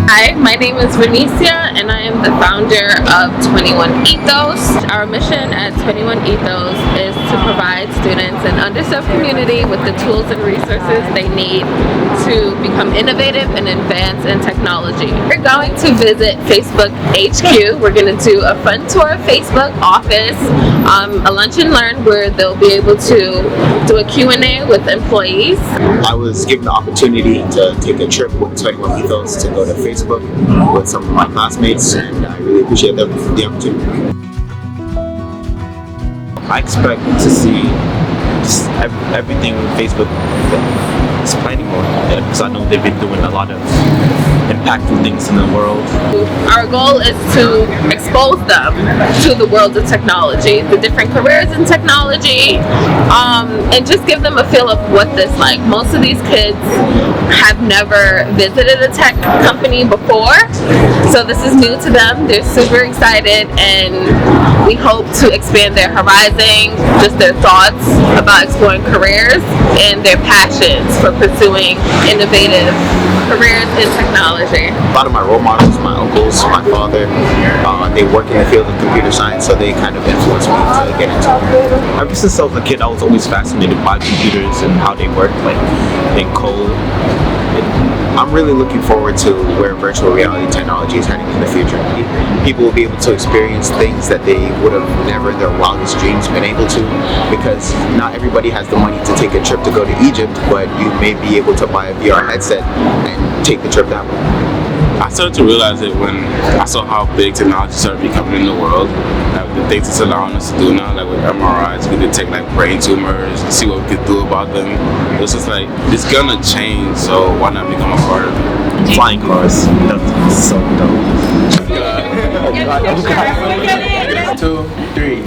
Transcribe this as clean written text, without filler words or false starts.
Hi, my name is Venicia and I am the founder of 21 Ethos. Our mission at 21 Ethos is to provide students in underserved community with the tools and resources they need to become innovative and advance in technology. We're going to visit Facebook HQ. We're going to do a fun tour of Facebook office, a lunch and learn where they'll be able to do a Q&A with employees. I was given the opportunity to take a trip with 21 Ethos to go to Facebook with some of my classmates, and I really appreciate the opportunity. I expect to see just everything Facebook is planning on, because I know they've been doing a lot of impactful things in the world. Our goal is to expose them to the world of technology, the different careers in technology, and just give them a feel of what this is like. Most of these kids have never visited a tech company before, so this is new to them. They're super excited, and we hope to expand their horizon, just their thoughts about exploring careers and their passions for pursuing innovative careers in technology. A lot of my role models, my uncles, my father, they work in the field of computer science, so they kind of influenced me to get into it. Ever since I was a kid, I was always fascinated by computers and how they work, like in code. I'm really looking forward to where virtual reality technology is heading in the future. People will be able to experience things that they would have never in their wildest dreams been able to, because not everybody has the money to take a trip to go to Egypt, but you may be able to buy a VR headset and take the trip that way. I started to realize it when I saw how big technology started becoming in the world. Like the things it's allowing us to do now, like with MRIs, we can detect like brain tumors and see what we can do about them. It's just like, it's gonna change, so why not become a part of it? Flying cars, that's so dope. 2, 3,